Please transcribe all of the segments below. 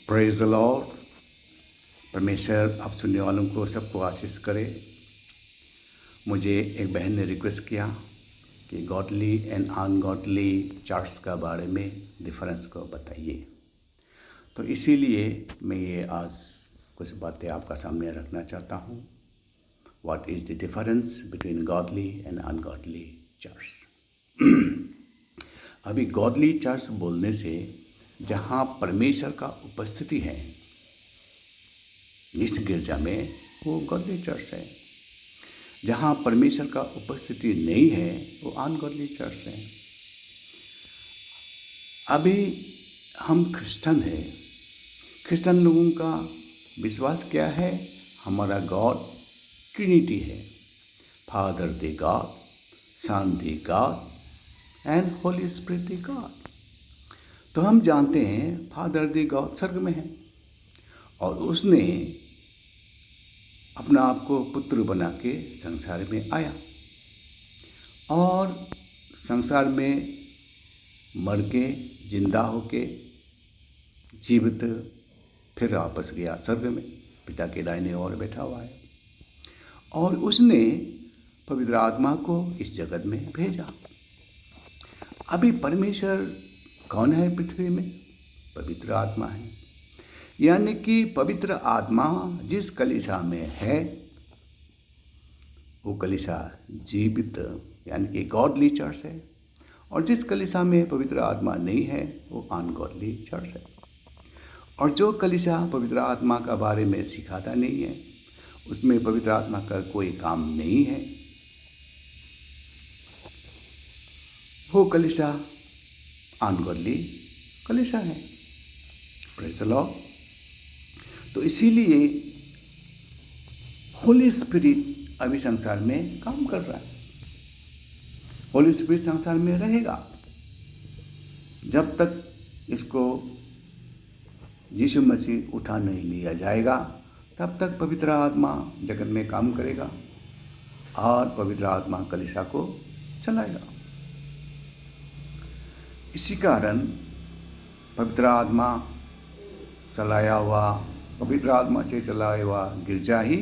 Praise the Lord. परमेश्वर आप सुनने वालों को सबको आशीष करे। मुझे एक बहन ने रिक्वेस्ट किया कि गॉडली एंड अनगॉडली चर्च का बारे में डिफरेंस को बताइए, तो इसीलिए मैं ये आज कुछ बातें आपका सामने रखना चाहता हूँ। What is the difference between godly and ungodly church. अभी गॉडली चर्च बोलने से जहाँ परमेश्वर का उपस्थिति है इस गिरजा में, वो गॉडली चर्च है। जहाँ परमेश्वर का उपस्थिति नहीं है वो अनगॉडली चर्च है। अभी हम क्रिश्चियन हैं। क्रिश्चियन लोगों का विश्वास क्या है? हमारा गॉड ट्रिनिटी है। Father the God, Son the God and Holy Spirit the God. तो हम जानते हैं फादर द गॉड स्वर्ग में है और उसने अपना आप को पुत्र बना के संसार में आया और संसार में मर के जिंदा होके जीवित फिर वापस गया स्वर्ग में, पिता के दाहिने ओर बैठा हुआ है। और उसने पवित्र आत्मा को इस जगत में भेजा। अभी परमेश्वर कौन है पृथ्वी में? पवित्र आत्मा है। यानी कि पवित्र आत्मा जिस कलीसिया में है वो कलीसिया जीवित यानी कि गॉडली चर्च है, और जिस कलीसिया में पवित्र आत्मा नहीं है वो अनगॉडली चर्च है। और जो कलीसिया पवित्र आत्मा का बारे में सिखाता नहीं है, उसमें पवित्र आत्मा का कोई काम नहीं है, वो कलीसिया अनगॉडली कलीसिया है। Praise the Lord. तो इसीलिए होली स्पिरिट अभी संसार में काम कर रहा है। होली स्पिरिट संसार में रहेगा जब तक इसको यीशु मसीह उठा नहीं लिया जाएगा, तब तक पवित्र आत्मा जगत में काम करेगा और पवित्र आत्मा कलीसिया को चलाएगा। इसी कारण पवित्र आत्मा पवित्र आत्मा से चलाया हुआ गिरजा ही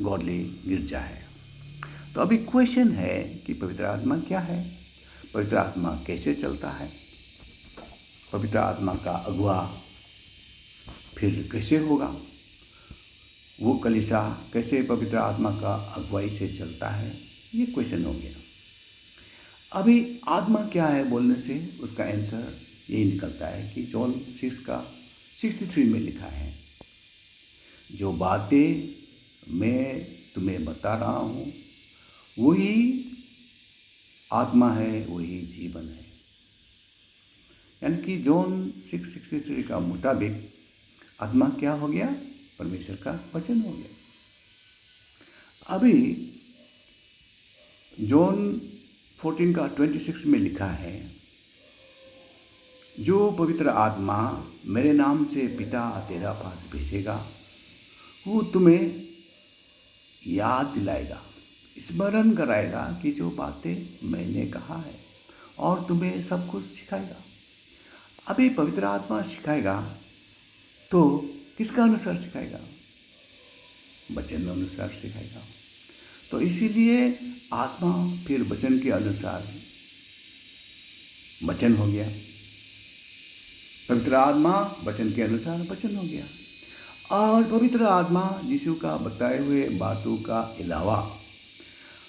गॉडली गिरजा है। तो अभी क्वेश्चन है कि पवित्र आत्मा क्या है, पवित्र आत्मा कैसे चलता है, पवित्र आत्मा का अगुवा फिर कैसे होगा, वो कलीसिया कैसे पवित्र आत्मा का अगुवाई से चलता है, ये क्वेश्चन हो गया। अभी आत्मा क्या है बोलने से उसका आंसर यही निकलता है कि जॉन 6:63 में लिखा है, जो बातें मैं तुम्हें बता रहा हूँ वही आत्मा है, वही जीवन है। यानी कि जॉन 6:63 का मुताबिक आत्मा क्या हो गया? परमेश्वर का वचन हो गया। अभी जॉन 14:26 में लिखा है, जो पवित्र आत्मा मेरे नाम से पिता तेरा पास भेजेगा वो तुम्हें याद दिलाएगा, स्मरण कराएगा कि जो बातें मैंने कहा है, और तुम्हें सब कुछ सिखाएगा। अभी पवित्र आत्मा सिखाएगा तो किसका अनुसार सिखाएगा? वचन अनुसार सिखाएगा। तो इसीलिए आत्मा फिर वचन के अनुसार वचन हो गया, पवित्र आत्मा वचन के अनुसार वचन हो गया। और पवित्र आत्मा यीशु का बताए हुए बातों का अलावा,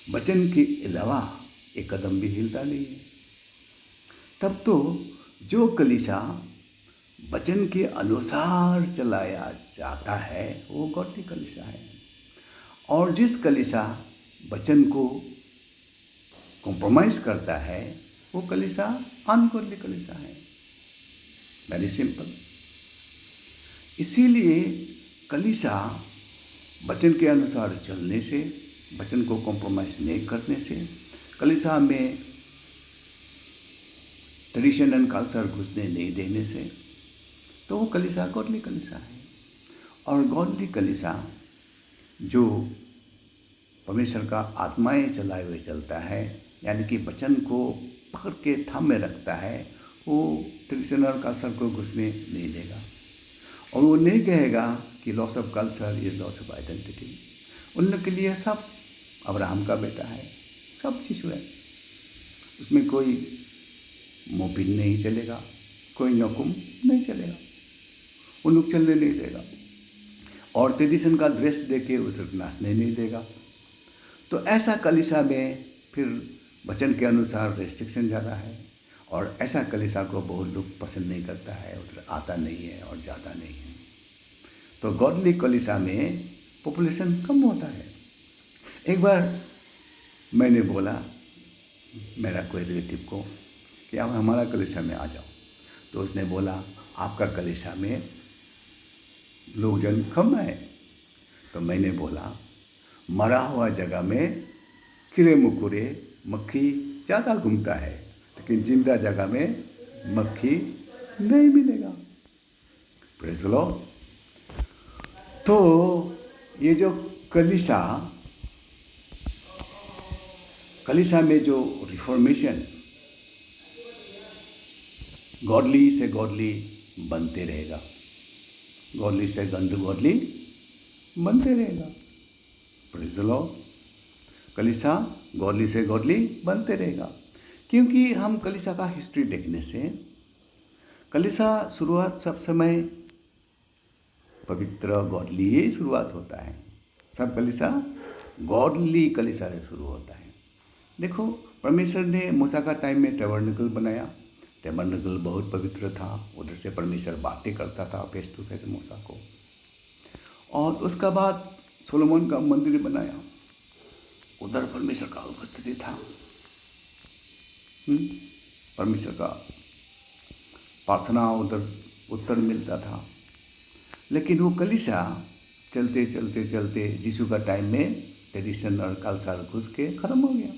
वचन के अलावा एक कदम भी हिलता नहीं है। तब तो जो कलीसिया वचन के अनुसार चलाया जाता है वो गॉडली कलीसिया है, और जिस कलीसिया वचन को कॉम्प्रोमाइज़ करता है वो कलीसिया अनगॉडली कलीसिया है। Very simple. इसीलिए कलीसिया वचन के अनुसार चलने से, वचन को कॉम्प्रोमाइज़ नहीं करने से, कलीसिया में ट्रेडिशन एंड कल्चर घुसने नहीं देने से, तो वो कलीसिया गॉडली कलीसिया है। और गॉडली कलीसिया जो परमेश्वर का आत्माएं चलाए हुए चलता है, यानी कि वचन को पकड़ के थाम में रखता है, वो ट्रेडिशनल कल्चर को घुसने नहीं देगा, और वो नहीं कहेगा कि loss of culture is loss of identity. उन लोग के लिए सब अब्राहम का बेटा है, सब यीशु है, उसमें कोई मोबिन नहीं चलेगा, कोई नकुम नहीं चलेगा, उन लोग चलने नहीं देगा, और ट्रेडिशन का ड्रेस देके उसे नाचने नहीं देगा। तो ऐसा कलीसिया में फिर वचन के अनुसार रेस्ट्रिक्शन ज़्यादा है, और ऐसा कलीसिया को बहुत लोग पसंद नहीं करता है, उधर आता नहीं है और ज़्यादा नहीं है। तो गॉडली कलीसिया में पॉपुलेशन कम होता है। एक बार मैंने बोला मेरा कोई रिलेटिव को कि आप हमारा कलीसिया में आ जाओ, तो उसने बोला आपका कलीसिया में लोग जन कम है। तो मैंने बोला मरा हुआ जगह में कीड़े मकोड़े मक्खी ज़्यादा घूमता है, लेकिन जिंदा जगह में मक्खी नहीं मिलेगा। Praise the Lord. तो ये जो कलीसिया में जो रिफॉर्मेशन गॉडली से गॉडली बनते रहेगा, गॉडली से गॉडली बनते रहेगा। Praise the Lord. कलीसिया गॉडली से गॉडली बनते रहेगा, क्योंकि हम कलीसिया का हिस्ट्री देखने से कलीसिया शुरुआत सब समय पवित्र गॉडली ही शुरुआत होता है। सब कलीसिया गॉडली कलीसिया से शुरू होता है। देखो परमेश्वर ने मूसा का टाइम में टैबरनेकल बनाया। टैबरनेकल बहुत पवित्र था, उधर से परमेश्वर बातें करता था फेस टू फेस मूसा को। और उसका बाद सोलोमन का मंदिर बनाया, उधर परमेश्वर का उपस्थिति था। परमेश्वर का प्रार्थना उधर उत्तर मिलता था। लेकिन वो कलीसिया चलते चलते चलते यीशु का टाइम में ट्रेडिशन और कल्चर घुस के खत्म हो गया,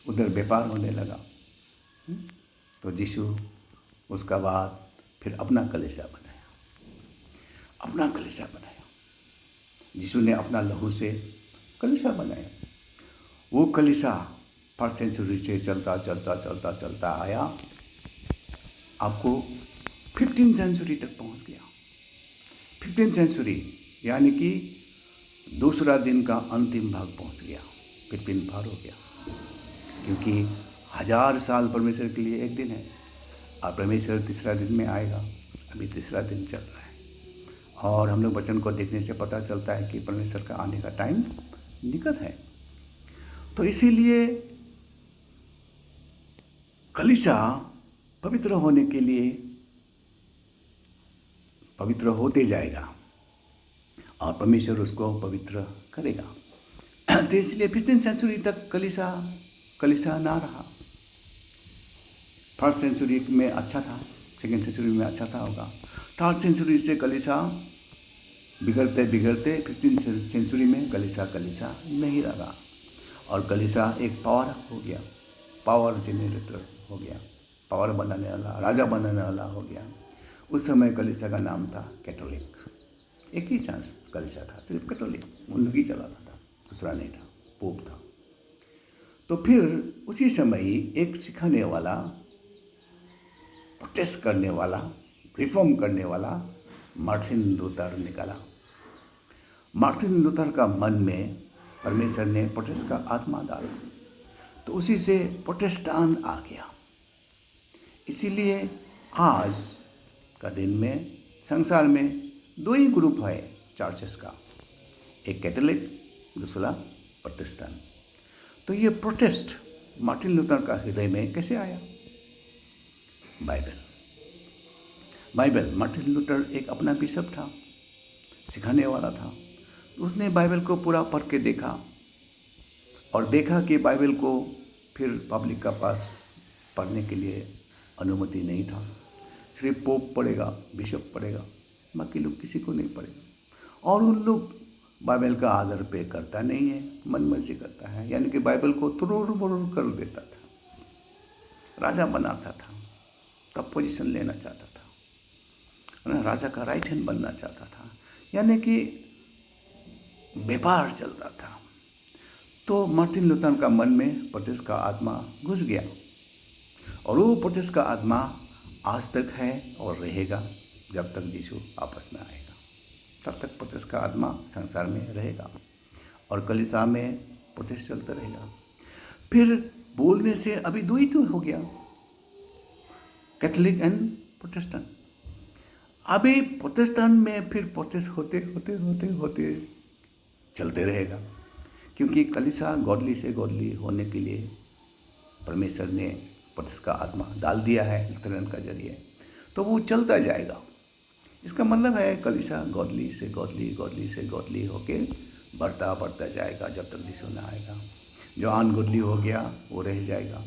उधर व्यापार होने लगा। तो यीशु उसका बाद फिर अपना कलीसिया बनाया, अपना कलीसिया बनाया। यीशु ने अपना लहू से कलीसिया बनाया। वो कलीसिया फर्स्ट सेंचुरी से चलता चलता चलता चलता आया, आपको 15 सेंचुरी तक पहुंच गया। 15 सेंचुरी यानी कि दूसरा दिन का अंतिम भाग पहुंच गया, 15 पार हो गया। क्योंकि 1000 साल परमेश्वर के लिए एक दिन है, और परमेश्वर तीसरा दिन में आएगा। अभी तीसरा दिन चल रहा है, और हम लोग वचन को देखने से पता चलता है कि परमेश्वर का आने का टाइम निकट है। तो इसीलिए कलीसिया पवित्र होने के लिए पवित्र होते जाएगा, और परमेश्वर उसको पवित्र करेगा। तो इसलिए 15 सेंचुरी तक कलीसिया ना रहा। फर्स्ट सेंचुरी में अच्छा था, सेकेंड सेंचुरी में अच्छा था होगा, थर्ड सेंचुरी से कलीसिया बिगड़ते बिगड़ते 15 सेंचुरी में कलीसिया नहीं रहा, और कलीसिया एक पावर हो गया, पावर जनरेटर हो गया, पावर बनाने वाला, राजा बनाने वाला हो गया। उस समय कलीसिया का नाम था कैथोलिक। एक ही चांस कलीसिया था, सिर्फ कैथोलिक, उन लोग ही चलाता था, दूसरा नहीं था, पोप था। तो फिर उसी समय ही एक सिखाने वाला, प्रोटेस्ट करने वाला, रिफॉर्म करने वाला मार्टिन लूथर निकला। मार्टिन लूथर का मन में परमेश्वर ने प्रोटेस्ट का आत्मा डाला, तो उसी से प्रोटेस्टांट आ गया। इसीलिए आज का दिन में संसार में दो ही ग्रुप है चर्चेस का, एक कैथोलिक, दूसरा प्रोटेस्टेंट। तो ये प्रोटेस्ट मार्टिन लूथर का हृदय में कैसे आया? बाइबल मार्टिन लूथर एक अपना बिशप था, सिखाने वाला था। उसने बाइबल को पूरा पढ़ के देखा, और देखा कि बाइबल को फिर पब्लिक का पास पढ़ने के लिए अनुमति नहीं था। सिर्फ पोप पढ़ेगा, बिशप पढ़ेगा, बाकी लोग किसी को नहीं पढ़ेगा। और उन लोग बाइबल का आदर पे करता नहीं है, मन मर्जी करता है, यानी कि बाइबल को तोड़ मरोड़ कर देता था, राजा बनाता था, तब पोजीशन लेना चाहता था, राजा का राइट हैंड बनना चाहता था, यानी कि व्यापार चलता था। तो मार्टिन लूथर का मन में प्रोटेस्ट का आत्मा घुस गया, और वो प्रोटेस्ट का आत्मा आज तक है और रहेगा जब तक यीशु वापस में आएगा, तब तक पतरस का आत्मा संसार में रहेगा और कलीसिया में प्रोटेस्ट चलता रहेगा। फिर बोलने से अभी दो ही तो हो गया, कैथोलिक एंड प्रोटेस्टेंट। अभी प्रोटेस्टेंट में फिर प्रोटेस्ट होते होते होते होते चलते रहेगा, क्योंकि कलीसिया गॉडली से गॉडली होने के लिए परमेश्वर ने प्रोटेस्ट का आत्मा डाल दिया है लूथरन का जरिए, तो वो चलता जाएगा। इसका मतलब है कलीसिया गॉडली से गॉडली, गॉडली से गॉडली होके बढ़ता जाएगा जब तक यीशु न आएगा। जो अनगॉडली हो गया वो रह जाएगा,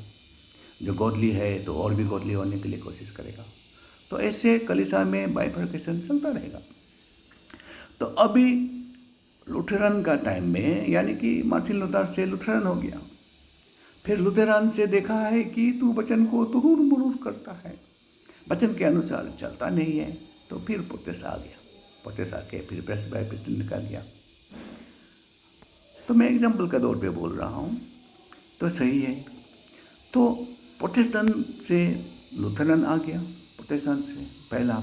जो गॉडली है तो और भी गॉडली होने के लिए कोशिश करेगा। तो ऐसे कलीसिया में बाइफर्केशन चलता रहेगा। तो अभी लूथरन का टाइम में, यानी कि मार्टिन लूथर से लूथरन हो गया, फिर लूथरन से देखा है कि तू वचन को तुरूर मुरूर करता है, वचन के अनुसार चलता नहीं है, तो फिर प्रोटेस्ट आ गया। प्रोटेस्ट आके फिर प्रेसबाइपियन निकाल गया। तो मैं एग्जाम्पल का तौर पे बोल रहा हूँ, तो सही है। तो प्रोटेस्टेंट से लूथरन आ गया, प्रोटेस्टेंट से पहला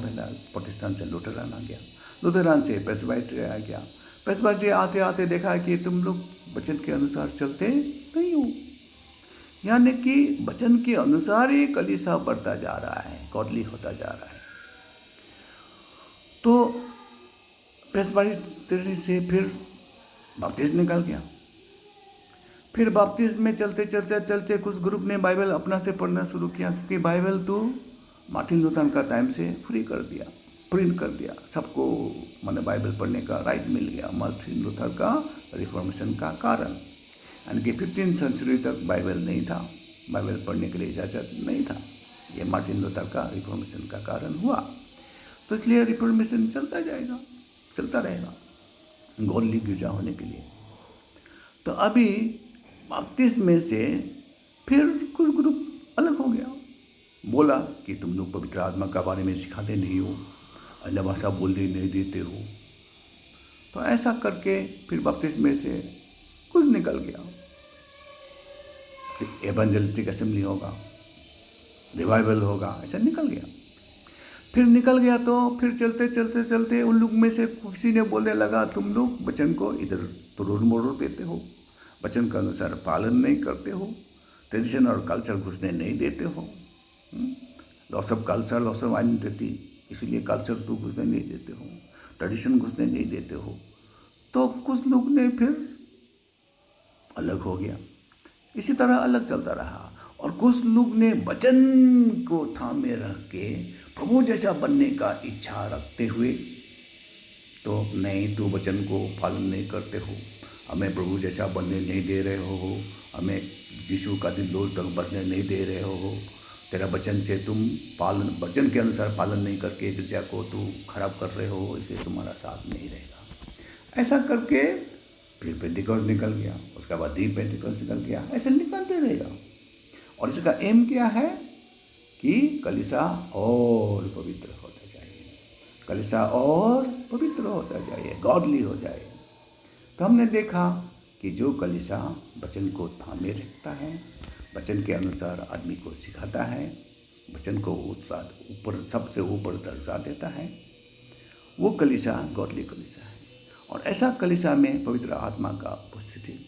प्रोटेस्टेंट से लूथरन आ गया, लूथरन से प्रेसबाइपियन आ गया। प्रेसबाइपियन आते आते देखा कि तुम लोग वचन के अनुसार चलते नहीं हो, यानी कि वचन के अनुसार ही कलीसिया बढ़ता जा रहा है, गॉडली होता जा रहा है। तो प्रेसबाइपियन से फिर बपतिस्म निकल गया। फिर बपतिस्म में चलते कुछ ग्रुप ने बाइबल अपना से पढ़ना शुरू किया, क्योंकि बाइबल तो मार्टिन लूथर का टाइम से प्रिंट कर दिया। सबको मैंने बाइबल पढ़ने का राइट मिल गया, मार्टिन लूथर का रिफॉर्मेशन का कारण। यानी कि 15वीं सेंचुरी तक बाइबल नहीं था, बाइबल पढ़ने के लिए इजाज़त नहीं था। ये मार्टिन लूथर का रिफॉर्मेशन का कारण हुआ। तो इसलिए रिफॉर्मेशन चलता जाएगा, चलता रहेगा गॉडली गिरजा होने के लिए। तो अभी बपतिस्म में से फिर कुछ ग्रुप अलग हो गया, बोला कि तुम लोग पवित्र आत्मा का बारे में सिखाते नहीं हो, अन्य भाषा बोलने नहीं देते हो। तो ऐसा करके फिर बपतिस्म में से कुछ निकल गया। फिर एवेंजलिस्टिक असेंबली होगा, रिवाइवल होगा, ऐसा निकल गया। फिर निकल गया तो फिर चलते उन लोग में से किसी ने बोलने लगा, तुम लोग वचन को इधर तोड़ मोड़ देते हो, वचन के अनुसार पालन नहीं करते हो, ट्रेडिशन और कल्चर घुसने नहीं देते हो, loss of culture, loss of identity, इसलिए कल्चर तो घुसने नहीं देते हो, ट्रेडिशन घुसने नहीं देते हो। तो कुछ लोग ने फिर अलग हो गया, इसी तरह अलग चलता रहा। और कुछ लोग ने वचन को थामे रख के प्रभु जैसा बनने का इच्छा रखते हुए, तो नहीं, तू वचन को पालन नहीं करते हो, हमें प्रभु जैसा बनने नहीं दे रहे हो, हमें यीशु का दिल दूर तक बढ़ने नहीं दे रहे हो, तेरा वचन से तुम वचन के अनुसार पालन नहीं करके गिरजा को तू खराब कर रहे हो, इसलिए तुम्हारा साथ नहीं रहेगा। ऐसा करके फिर पेंटिकॉस्ट निकल गया, उसके बाद डी पेंटिकॉस्ट निकल गया, ऐसे निकलते रहेगा। और इसका एम क्या है कि कलीसिया और पवित्र होता जाए, कलीसिया और पवित्र होता जाए, गॉडली हो जाए। तो हमने देखा कि जो कलीसिया वचन को थामे रखता है, वचन के अनुसार आदमी को सिखाता है, वचन को ऊपर सबसे ऊपर दर्जा देता है, वो कलीसिया गॉडली कलीसिया है। और ऐसा कलीसिया में पवित्र आत्मा का उपस्थिति,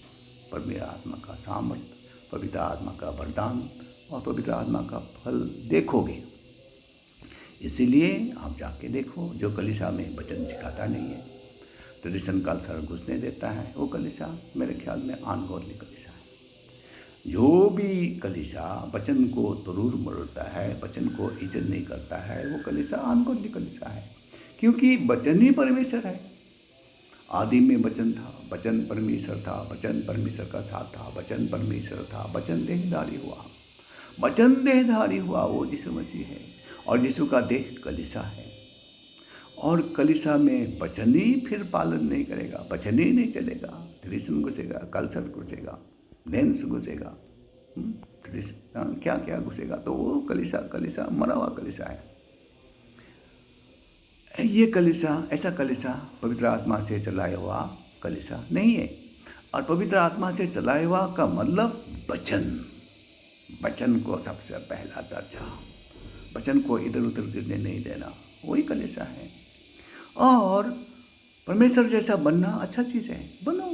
पवित्र आत्मा का सामर्थ्य, पवित्र आत्मा का वरदान और पवित्र आत्मा का फल देखोगे। इसीलिए आप जाके देखो, जो कलीसिया में वचन सिखाता नहीं है, ट्रेडिशन कल्चर घुसने देता है, वो कलीसिया मेरे ख्याल में अनगॉडली कलीसिया है। जो भी कलीसिया वचन को तोड़ मरोड़ता है, वचन को इज्जत नहीं करता है, वो कलीसिया अनगॉडली कलीसिया है। क्योंकि वचन ही परमेश्वर है। आदि में वचन था, वचन परमेश्वर था, वचन परमेश्वर का साथ था, वचन परमेश्वर था, वचन देहधारी हुआ, वचन देहधारी हुआ, वो यीशु मसीह है। और यीशु का देह कलीसिया है। और कलीसिया में वचन ही फिर पालन नहीं करेगा, वचन ही नहीं चलेगा, ट्रेडिशन घुसेगा, कल्चर घुसेगा, डेंस घुसेगा, क्या क्या घुसेगा, तो वो कलीसिया मरा हुआ कलीसिया है। ये कलीसिया, ऐसा कलीसिया पवित्र आत्मा से चलाया हुआ कलीसिया नहीं है। और पवित्र आत्मा से चलाया हुआ का मतलब वचन को सबसे पहला दर्जा, वचन को इधर उधर गिरने नहीं देना, वही कलीसिया है। और परमेश्वर जैसा बनना अच्छा चीज़ है, बनो।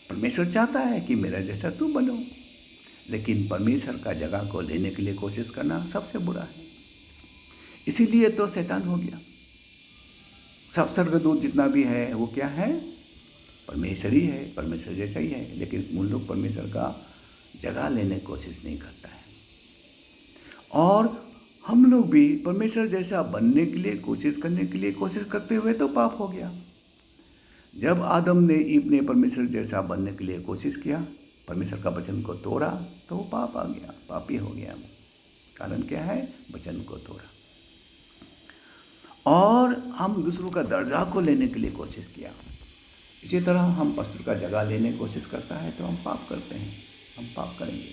परमेश्वर चाहता है कि मेरा जैसा तू बनो, लेकिन परमेश्वर का जगह को लेने के लिए कोशिश करना सबसे बुरा है। इसीलिए तो शैतान हो गया। सब स्वर्गदूत जितना भी है वो क्या है? परमेश्वर ही है, परमेश्वर जैसा ही है, लेकिन उन लोग परमेश्वर का जगह लेने की कोशिश नहीं करता है। और हम लोग भी परमेश्वर जैसा बनने के लिए कोशिश करते हुए तो पाप हो गया। जब आदम ने ईव ने परमेश्वर जैसा बनने के लिए कोशिश किया, परमेश्वर का वचन को तोड़ा, तो वो पाप आ गया, पापी हो गया। कारण क्या है? वचन को तोड़ा। और हम दूसरों का दर्जा को लेने के लिए कोशिश किया। इसी तरह हम पस्तर का जगह लेने की कोशिश करता है तो हम पाप करते हैं, हम पाप करेंगे।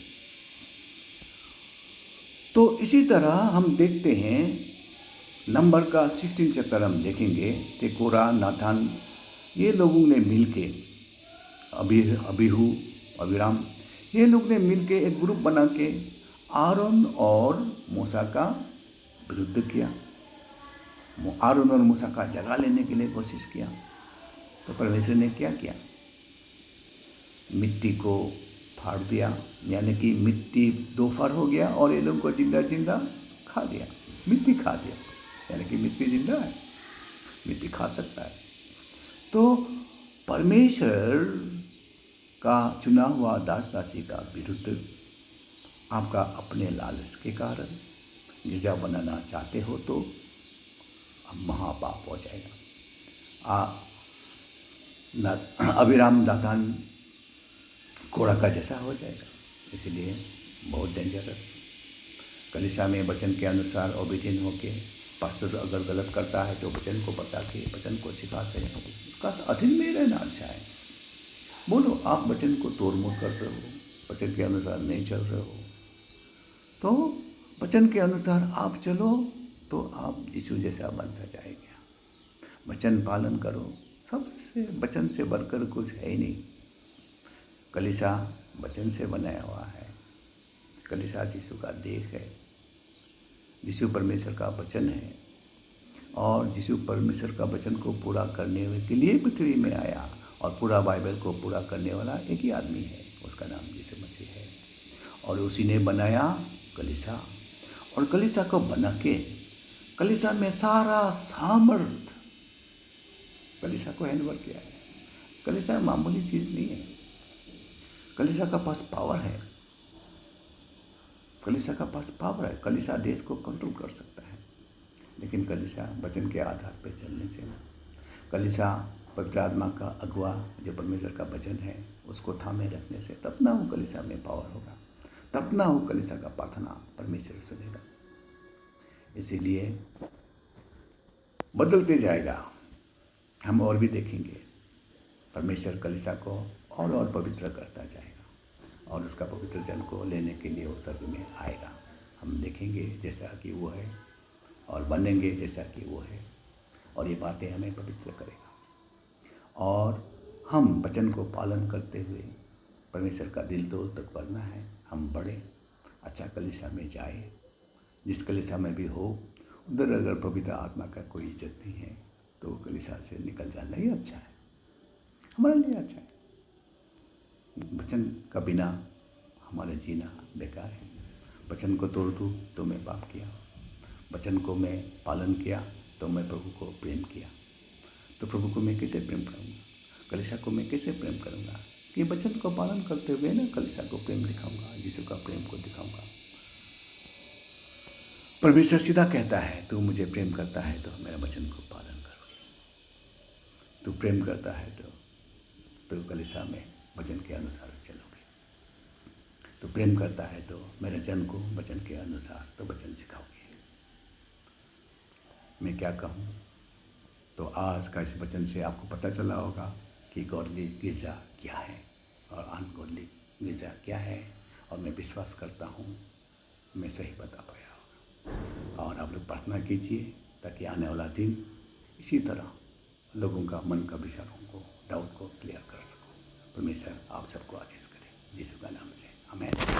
तो इसी तरह हम देखते हैं, नंबर का 16 चैप्टर हम देखेंगे कि कोरा, नाथान, ये लोगों ने मिलके, अबीहू, अबीराम, ये लोग ने मिलके एक ग्रुप बना के आरोन और मूसा का विरुद्ध किया। आरोन और मूसा का जगह लेने के लिए कोशिश किया। तो परमेश्वर ने क्या किया? मिट्टी को फाड़ दिया, यानी कि मिट्टी दो फाड़ हो गया और ये लोग को जिंदा जिंदा खा दिया, मिट्टी खा दिया। यानी कि मिट्टी जिंदा है, मिट्टी खा सकता है। तो परमेश्वर का चुना हुआ दास दासी का विरुद्ध आपका अपने लालच के कारण गिरजा बनाना चाहते हो तो महापाप हो जाएगा। अबीराम, दातान, कोरा का जैसा हो जाएगा। इसलिए बहुत डेंजरस। कलीसिया में वचन के अनुसार ओबीडिएंट होके पास्टर अगर गलत करता है तो वचन को बता के, वचन को सिखाते हैं, उसका अधीन में रहना अच्छा है। बोलो आप वचन को तोड़ मोड़ कर रहे हो, वचन के अनुसार नहीं चल रहे हो, तो वचन के अनुसार आप चलो तो आप यीशु जैसा बनता जाएगा। वचन पालन करो, सबसे वचन से बढ़कर कुछ है ही नहीं। कलीसिया वचन से बनाया हुआ है। कलीसिया यीशु का देह है। यीशु परमेश्वर का वचन है और यीशु परमेश्वर का वचन को पूरा करने के लिए पृथ्वी में आया और पूरा बाइबल को पूरा करने वाला एक ही आदमी है, उसका नाम यीशु मसीह है। और उसी ने बनाया कलीसिया, और कलीसिया को बना के कलीसिया में सारा सामर्थ कलीसिया को हैंडओवर किया है। कलीसिया मामूली चीज़ नहीं है। कलीसिया का पास पावर है। कलीसिया का पास पावर है। कलीसिया देश को कंट्रोल कर सकता है, लेकिन कलीसिया वचन के आधार पर चलने से, कलीसिया पवित्र आत्मा का अगुआ जो परमेश्वर का वचन है उसको थामे रखने से, तब ना वो कलीसिया में पावर होगा, तब ना वो कलीसिया का प्रार्थना परमेश्वर सुनेगा। इसीलिए बदलते जाएगा। हम और भी देखेंगे परमेश्वर कलीसिया को और पवित्र करता जाएगा और उसका पवित्र जन को लेने के लिए वो स्वर्ग में आएगा। हम देखेंगे जैसा कि वो है और बनेंगे जैसा कि वो है, और ये बातें हमें पवित्र करेगा। और हम वचन को पालन करते हुए परमेश्वर का दिल तोड़ तक बढ़ना है। हम बढ़े, अच्छा कलीसिया में जाए। जिस कलीसिया में भी हो उधर अगर पवित्र आत्मा का कोई इज्जत नहीं है तो कलीसिया से निकल जाना ही अच्छा है, हमारे लिए अच्छा है। वचन का बिना हमारा जीना बेकार है। वचन को तोड़ दूँ तो मैं पाप किया, वचन को मैं पालन किया तो मैं प्रभु को प्रेम किया। तो प्रभु को मैं कैसे प्रेम करूँगा? कलीसिया को मैं कैसे प्रेम करूँगा? कि वचन को पालन करते हुए ना कलीसिया को प्रेम दिखाऊंगा, यीशु का प्रेम को दिखाऊंगा। परमेश्वर सीधा कहता है, तू मुझे प्रेम करता है तो मेरा वचन को पालन करो। तू प्रेम करता है तो कलीसिया में वचन के अनुसार चलोगे। तू प्रेम करता है तो मेरे जन को वचन के अनुसार तो वचन सिखाओगे। मैं क्या कहूँ? तो आज का इस वचन से आपको पता चला होगा कि गॉडली गिरजा क्या है और अनगॉडली गिरजा क्या है, और मैं विश्वास करता हूँ मैं सही बता पाया होगा। और आप लोग प्रार्थना कीजिए ताकि आने वाला दिन इसी तरह लोगों का मन का विचारों को, डाउट को क्लियर कर सको। परमेश्वर आप सबको आशीष करे, यीशु का नाम से, आमीन।